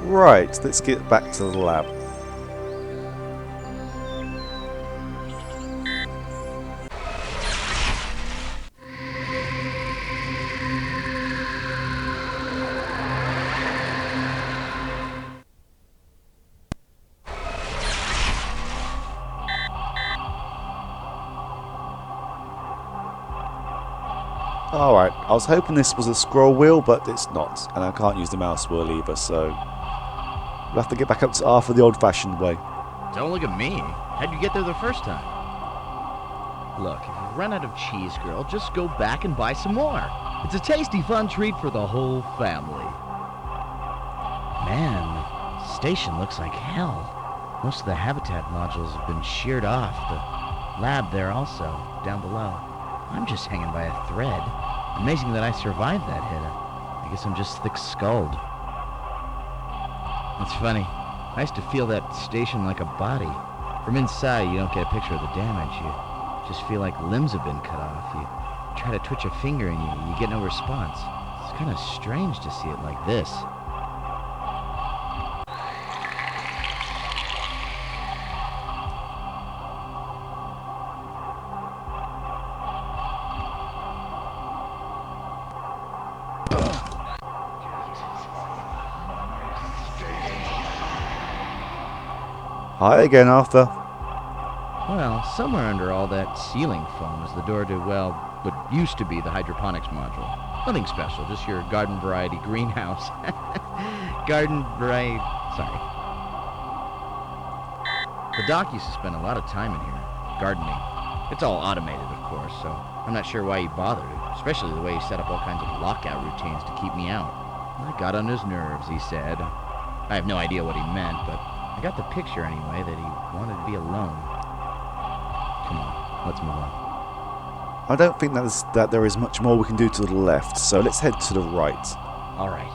Right, let's get back to the lab. Alright, I was hoping this was a scroll wheel, but it's not, and I can't use the mouse wheel either, so we'll have to get back up to Arthur the old-fashioned way. Don't look at me. How'd you get there the first time? Look, if you run out of cheese, girl, just go back and buy some more. It's a tasty, fun treat for the whole family. Man, the station looks like hell. Most of the habitat modules have been sheared off. The lab there also, down below. I'm just hanging by a thread. Amazing that I survived that hit. I guess I'm just thick-skulled. It's funny. I used to feel that station like a body. From inside, you don't get a picture of the damage. You just feel like limbs have been cut off. You try to twitch a finger and you get no response. It's kind of strange to see it like this. Hi again, Arthur. Well, somewhere under all that ceiling foam is the door to, well, what used to be the hydroponics module. Nothing special, just your garden variety greenhouse. Garden variety... sorry. The doc used to spend a lot of time in here, gardening. It's all automated, of course, so I'm not sure why he bothered, especially the way he set up all kinds of lockout routines to keep me out. I got on his nerves, he said. I have no idea what he meant, but I got the picture anyway that he wanted to be alone. Come on, let's move on. I don't think that there is much more we can do to the left, so let's head to the right. Alright.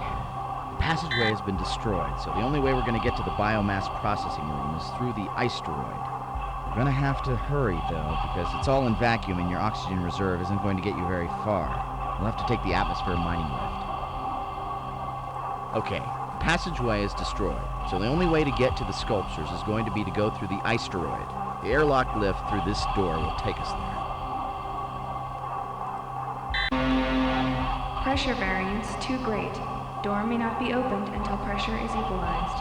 The passageway has been destroyed, so the only way we're going to get to the biomass processing room is through the asteroid. We're going to have to hurry, though, because it's all in vacuum and your oxygen reserve isn't going to get you very far. We'll have to take the atmosphere mining lift. Okay, the passageway is destroyed, so the only way to get to the sculptures is going to be to go through the asteroid. The airlock lift through this door will take us there. Pressure variance too great. Door may not be opened until pressure is equalized.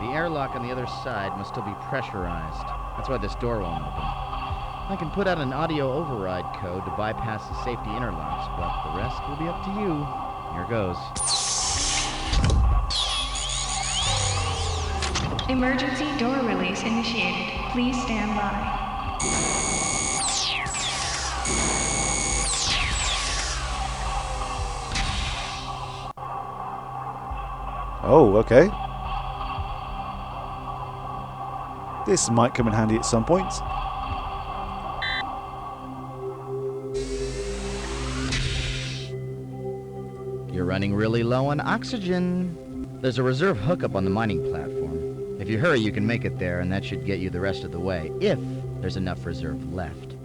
The airlock on the other side must still be pressurized. That's why this door won't open. I can put out an audio override code to bypass the safety interlocks, but the rest will be up to you. Here goes. Emergency door release initiated. Please stand by. Oh, okay. This might come in handy at some point. You're running really low on oxygen. There's a reserve hookup on the mining platform. If you hurry, you can make it there, and that should get you the rest of the way, if there's enough reserve left.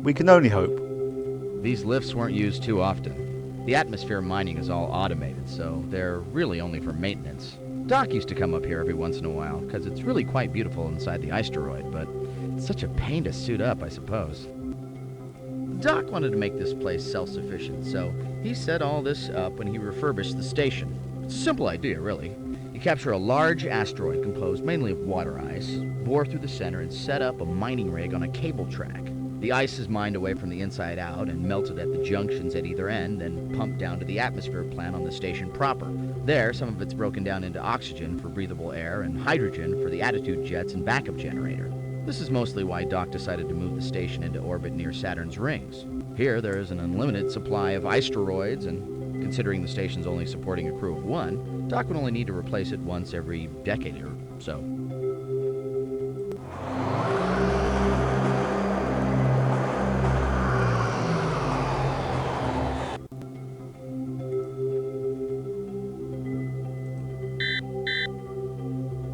We can only hope. These lifts weren't used too often. The atmosphere mining is all automated, so they're really only for maintenance. Doc used to come up here every once in a while, because it's really quite beautiful inside the asteroid, but it's such a pain to suit up, I suppose. Doc wanted to make this place self-sufficient, so he set all this up when he refurbished the station. It's a simple idea, really. You capture a large asteroid composed mainly of water ice, bore through the center, and set up a mining rig on a cable track. The ice is mined away from the inside out and melted at the junctions at either end, then pumped down to the atmosphere plant on the station proper. There, some of it's broken down into oxygen for breathable air and hydrogen for the attitude jets and backup generator. This is mostly why Doc decided to move the station into orbit near Saturn's rings. Here, there is an unlimited supply of asteroids, and considering the station's only supporting a crew of one, Doc would only need to replace it once every decade or so.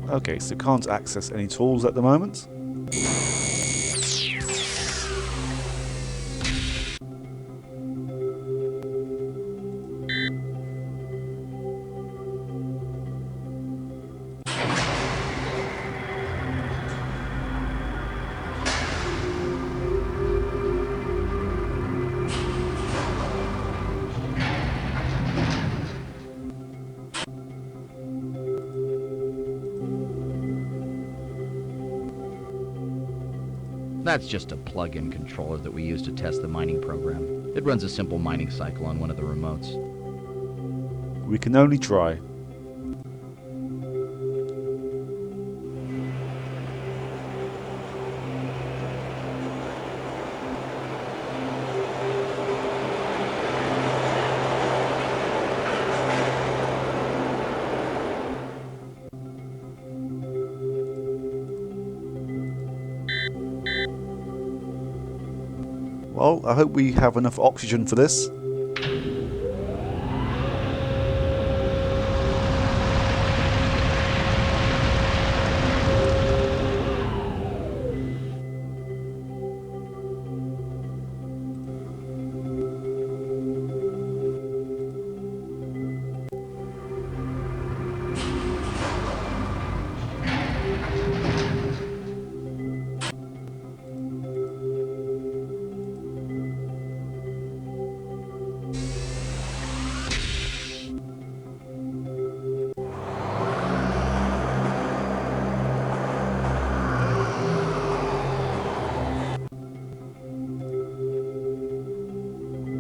Okay, so can't access any tools at the moment. That's just a plug-in controller that we use to test the mining program. It runs a simple mining cycle on one of the remotes. We can only try. Well, I hope we have enough oxygen for this.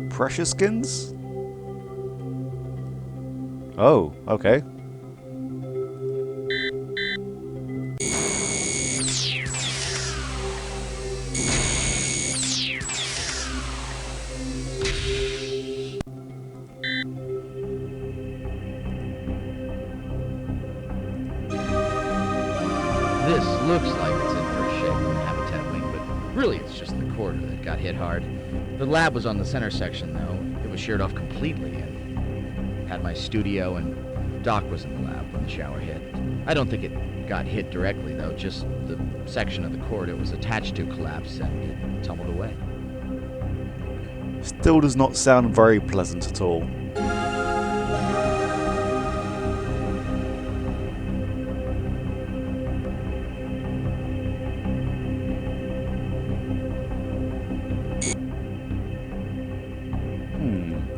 Pressure skins? Oh, okay. This looks like it's in worse shape than the habitat wing, but really it's just the corridor that got hit hard. The lab was on the center section, though. It was sheared off completely and had my studio, and Doc was in the lab when the shower hit. I don't think it got hit directly, though. Just the section of the corridor it was attached to collapsed and it tumbled away. Still does not sound very pleasant at all.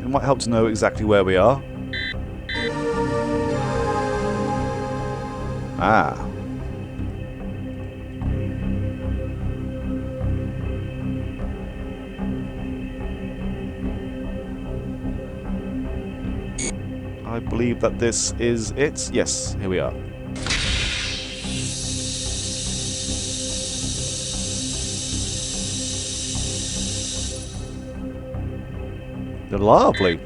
It might help to know exactly where we are. Ah. I believe that this is it. Yes, here we are. They're lovely.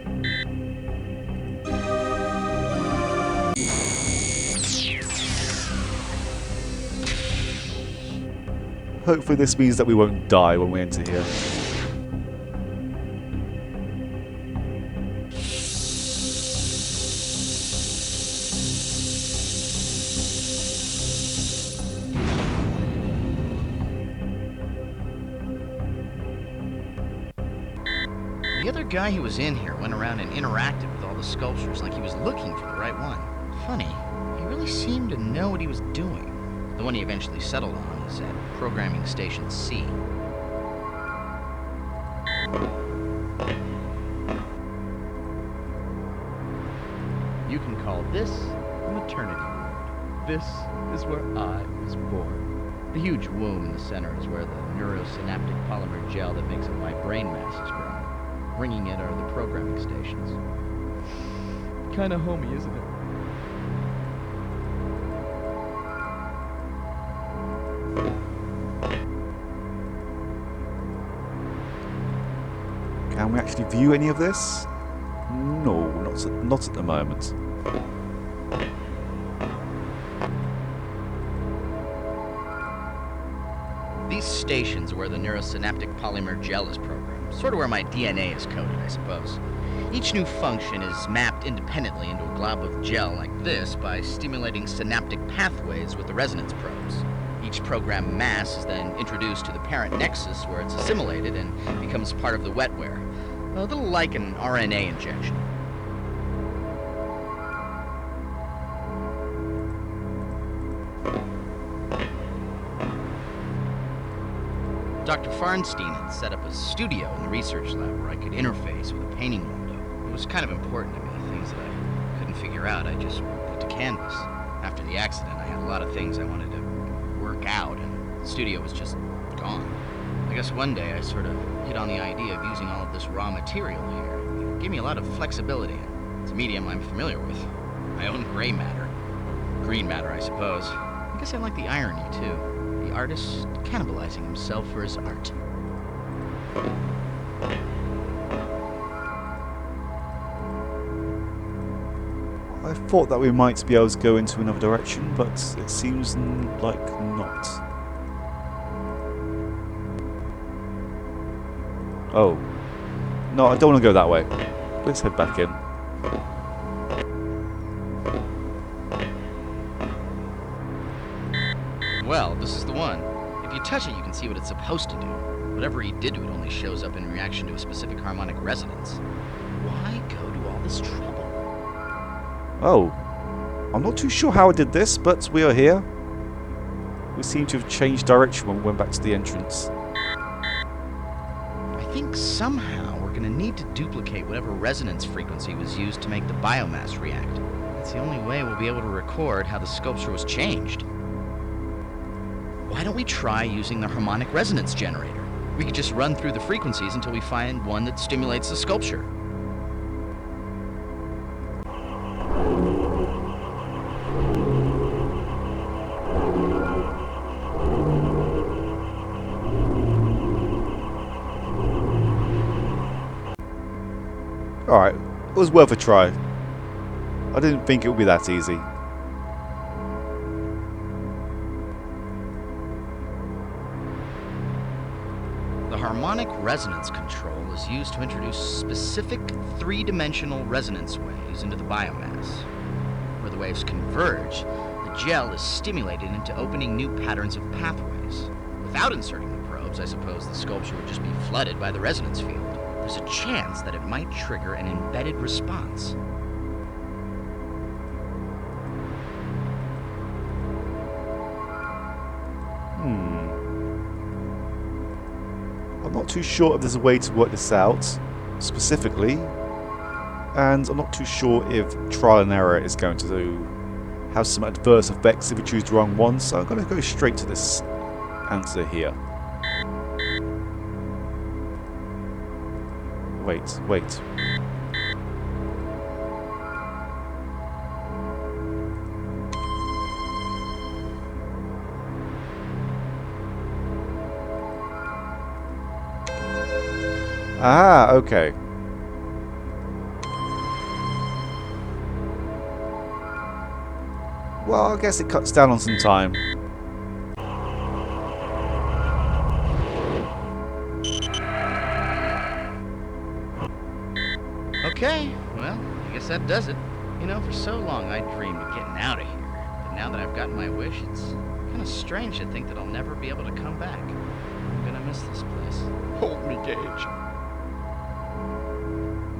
Hopefully this means that we won't die when we enter here. The other guy who was in here went around and interacted with all the sculptures like he was looking for the right one. Funny, he really seemed to know what he was doing. The one he eventually settled on is at Programming Station C. You can call this the maternity ward. This is where I was born. The huge womb in the center is where the neurosynaptic polymer gel that makes up my brain mass is grown. Ringing it are the programming stations. Kinda homey, isn't it? Can we actually view any of this? No, not at the moment. These stations are where the neurosynaptic polymer gel is programmed, sort of where my DNA is coded, I suppose. Each new function is mapped independently into a glob of gel like this by stimulating synaptic pathways with the resonance probes. Each program mass is then introduced to the parent nexus where it's assimilated and becomes part of the wetware, a little like an RNA injection. Dr. Farnstein had set up a studio in the research lab where I could interface with a painting window. It was kind of important to me, things that I couldn't figure out, I just put to canvas. After the accident, I had a lot of things I wanted to work out, and the studio was just gone. I guess one day I sort of hit on the idea of using all of this raw material here. It gave me a lot of flexibility. It's a medium I'm familiar with. My own gray matter. Or green matter, I suppose. I guess I like the irony, too. The artist cannibalizing himself for his art. I thought that we might be able to go into another direction, but it seems like not. Oh. No, I don't want to go that way. Let's head back in. Well, this is the one. If you touch it, you can see what it's supposed to do. Whatever he did to it only shows up in reaction to a specific harmonic resonance. Why go to all this trouble? Oh. I'm not too sure how I did this, but we are here. We seem to have changed direction when we went back to the entrance. I think somehow we're going to need to duplicate whatever resonance frequency was used to make the biomass react. That's the only way we'll be able to record how the sculpture was changed. Why don't we try using the harmonic resonance generator? We could just run through the frequencies until we find one that stimulates the sculpture. Alright, it was worth a try. I didn't think it would be that easy. The harmonic resonance control is used to introduce specific three-dimensional resonance waves into the biomass. Where the waves converge, the gel is stimulated into opening new patterns of pathways. Without inserting the probes, I suppose the sculpture would just be flooded by the resonance field. There's a chance that it might trigger an embedded response. I'm not too sure if there's a way to work this out, specifically, and I'm not too sure if trial and error is going to have some adverse effects if we choose the wrong one, so I'm going to go straight to this answer here. Wait. Ah, okay. Well, I guess it cuts down on some time. Okay, well, I guess that does it. You know, for so long I dreamed of getting out of here. But now that I've gotten my wish, it's kind of strange to think that I'll never be able to come back. I'm gonna miss this place. Hold me, Gage.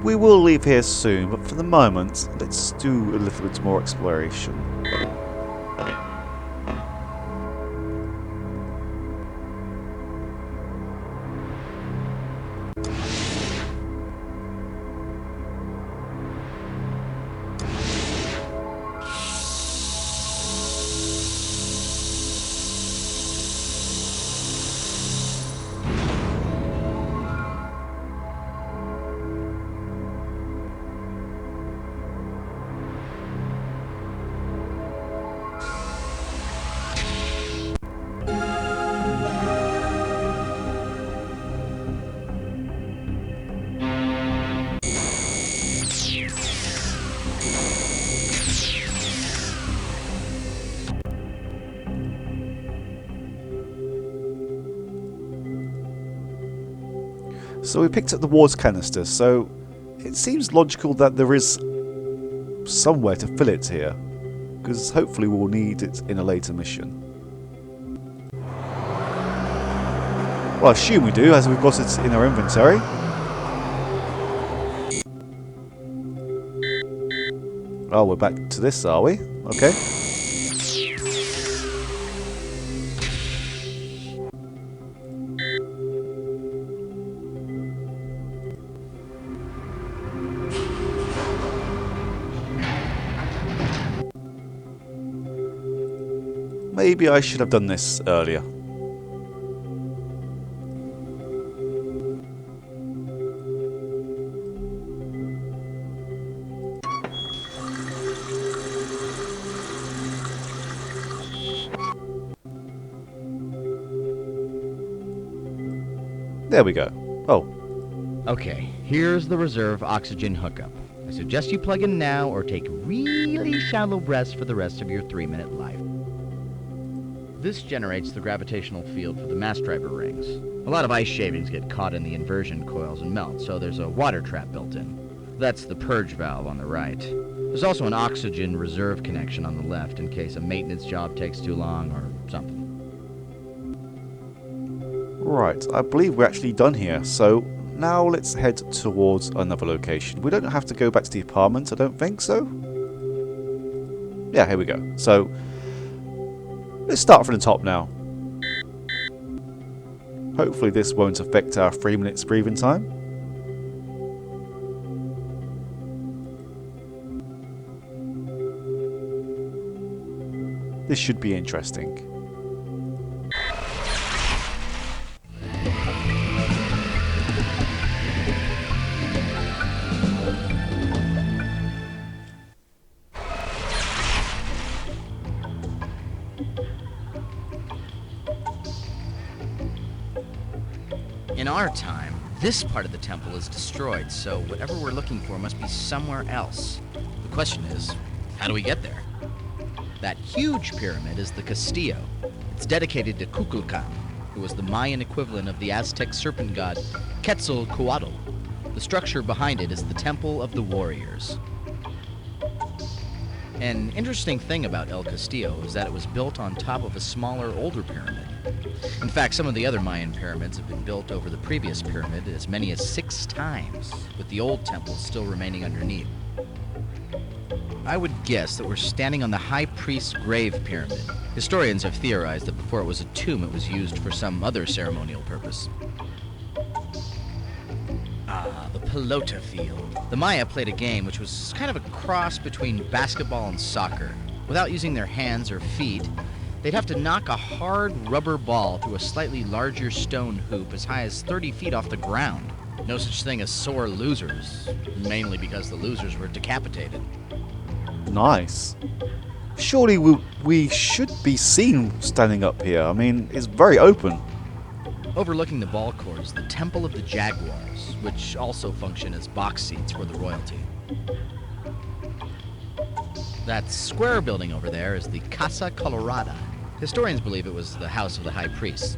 We will leave here soon, but for the moment, let's do a little bit more exploration. So we picked up the water canister, so it seems logical that there is somewhere to fill it here, because hopefully we'll need it in a later mission. Well, I assume we do, as we've got it in our inventory. Oh, we're back to this, are we? Okay. Maybe I should have done this earlier. There we go. Oh, Okay, here's the reserve oxygen hookup. I suggest you plug in now or take really shallow breaths for the rest of your 3-minute life. This generates the gravitational field for the mass driver rings. A lot of ice shavings get caught in the inversion coils and melt, so there's a water trap built in. That's the purge valve on the right. There's also an oxygen reserve connection on the left in case a maintenance job takes too long or something. right. I believe we're actually done here. So now let's head towards another location. We don't have to go back to the apartment, I don't think so. Yeah, here we go. So let's start from the top now. Hopefully this won't affect our 3 minutes breathing time. This should be interesting. In our time, this part of the temple is destroyed, so whatever we're looking for must be somewhere else. The question is, how do we get there? That huge pyramid is the Castillo. It's dedicated to Kukulkan, who was the Mayan equivalent of the Aztec serpent god Quetzalcoatl. The structure behind it is the Temple of the Warriors. An interesting thing about El Castillo is that it was built on top of a smaller, older pyramid. In fact, some of the other Mayan pyramids have been built over the previous pyramid as many as 6 times, with the old temple still remaining underneath. I would guess that we're standing on the High Priest's grave pyramid. Historians have theorized that before it was a tomb, it was used for some other ceremonial purpose. Ah, the pelota field. The Maya played a game which was kind of a cross between basketball and soccer. Without using their hands or feet, they'd have to knock a hard rubber ball through a slightly larger stone hoop as high as 30 feet off the ground. No such thing as sore losers, mainly because the losers were decapitated. Nice. Surely we should be seen standing up here. I mean, it's very open. Overlooking the ball court is the Temple of the Jaguars, which also function as box seats for the royalty. That square building over there is the Casa Colorada. Historians believe it was the house of the high priest.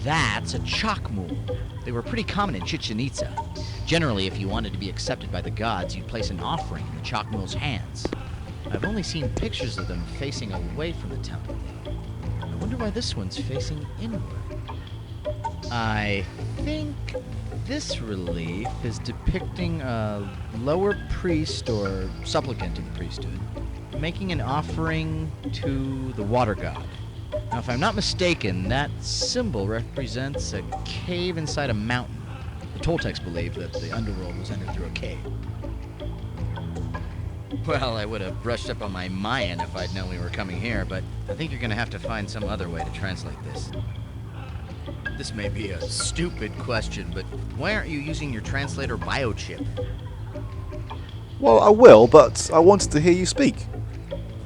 That's a chacmul. They were pretty common in Chichen Itza. Generally, if you wanted to be accepted by the gods, you'd place an offering in the chacmul's hands. I've only seen pictures of them facing away from the temple, though. I wonder why this one's facing inward. I think this relief is depicting a lower priest or supplicant to the priesthood making an offering to the water god. Now, if I'm not mistaken, that symbol represents a cave inside a mountain. The Toltecs believed that the underworld was entered through a cave. Well, I would have brushed up on my Mayan if I'd known we were coming here, but I think you're going to have to find some other way to translate this. This may be a stupid question, but why aren't you using your translator biochip? Well, I will, but I wanted to hear you speak.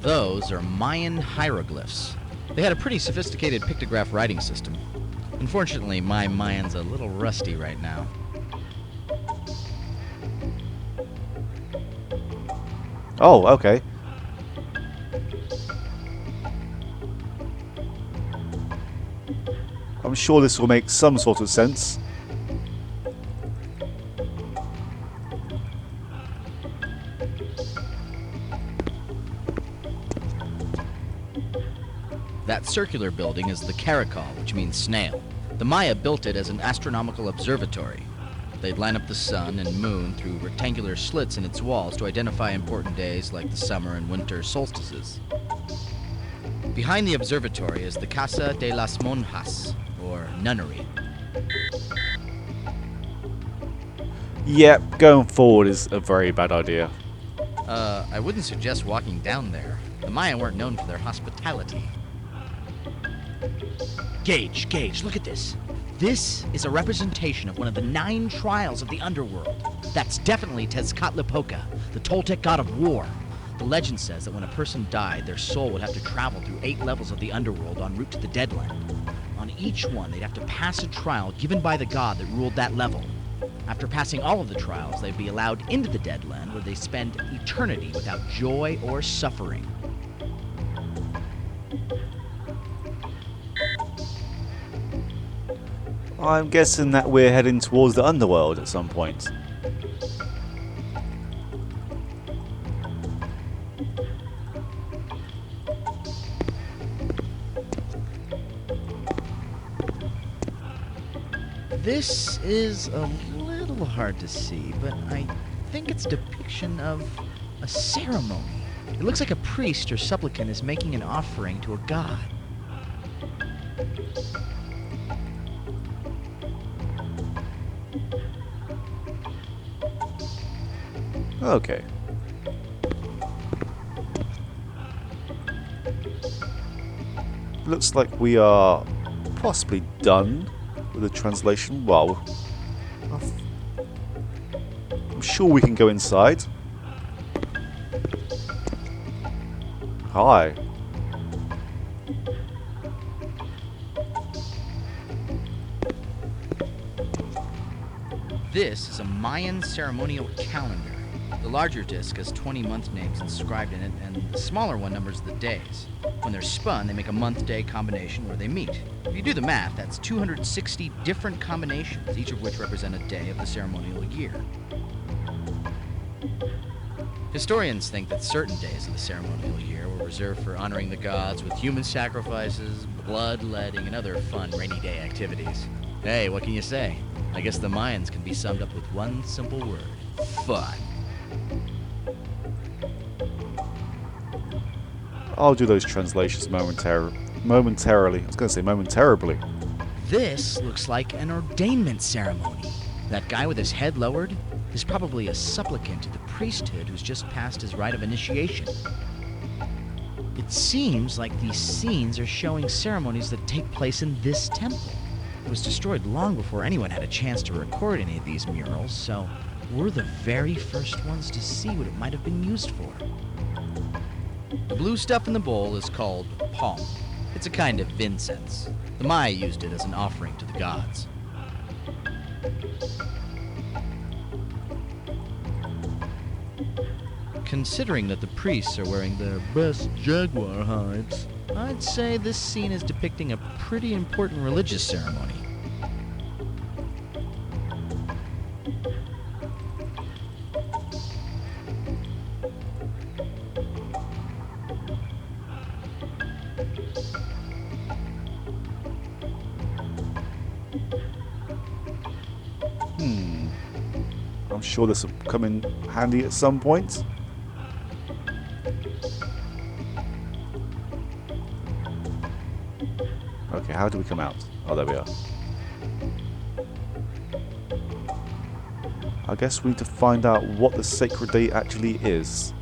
Those are Mayan hieroglyphs. They had a pretty sophisticated pictograph writing system. Unfortunately, my Mayan's a little rusty right now. Oh, okay. I'm sure this will make some sort of sense. That circular building is the Caracol, which means snail. The Maya built it as an astronomical observatory. They'd line up the sun and moon through rectangular slits in its walls to identify important days like the summer and winter solstices. Behind the observatory is the Casa de las Monjas, or nunnery. Yep, going forward is a very bad idea. I wouldn't suggest walking down there. The Maya weren't known for their hospitality. Gage, look at this. This is a representation of one of the 9 trials of the underworld. That's definitely Tezcatlipoca, the Toltec god of war. The legend says that when a person died, their soul would have to travel through 8 levels of the underworld en route to the Deadland. On each one, they'd have to pass a trial given by the god that ruled that level. After passing all of the trials, they'd be allowed into the Deadland, where they spend eternity without joy or suffering. I'm guessing that we're heading towards the underworld at some point. This is a little hard to see, but I think it's a depiction of a ceremony. It looks like a priest or supplicant is making an offering to a god. Okay. Looks like we are possibly done with the translation. Well, I'm sure we can go inside. Hi. This is a Mayan ceremonial calendar. The larger disc has 20 month names inscribed in it, and the smaller one numbers the days. When they're spun, they make a month-day combination where they meet. If you do the math, that's 260 different combinations, each of which represent a day of the ceremonial year. Historians think that certain days of the ceremonial year were reserved for honoring the gods with human sacrifices, bloodletting, and other fun rainy day activities. Hey, what can you say? I guess the Mayans can be summed up with one simple word: fun. I'll do those translations momentarily. I was going to say momentarily. This looks like an ordainment ceremony. That guy with his head lowered is probably a supplicant to the priesthood who's just passed his rite of initiation. It seems like these scenes are showing ceremonies that take place in this temple. It was destroyed long before anyone had a chance to record any of these murals, so we're the very first ones to see what it might have been used for. The blue stuff in the bowl is called palm. It's a kind of incense. The Maya used it as an offering to the gods. Considering that the priests are wearing their best jaguar hides, I'd say this scene is depicting a pretty important religious ceremony. I'm sure this will come in handy at some point. Okay, how do we come out? Oh, there we are. I guess we need to find out what the sacred day actually is.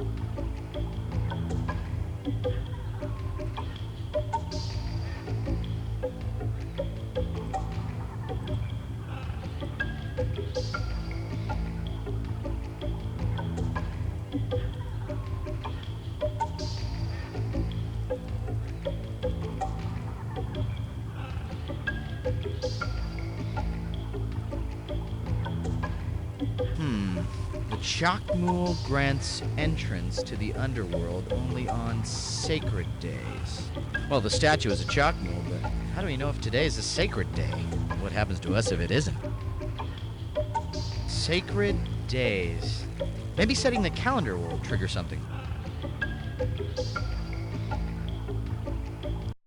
The Chakmul grants entrance to the underworld only on sacred days. Well, the statue is a Chakmul, but how do we know if today is a sacred day? What happens to us if it isn't? Sacred days. Maybe setting the calendar will trigger something.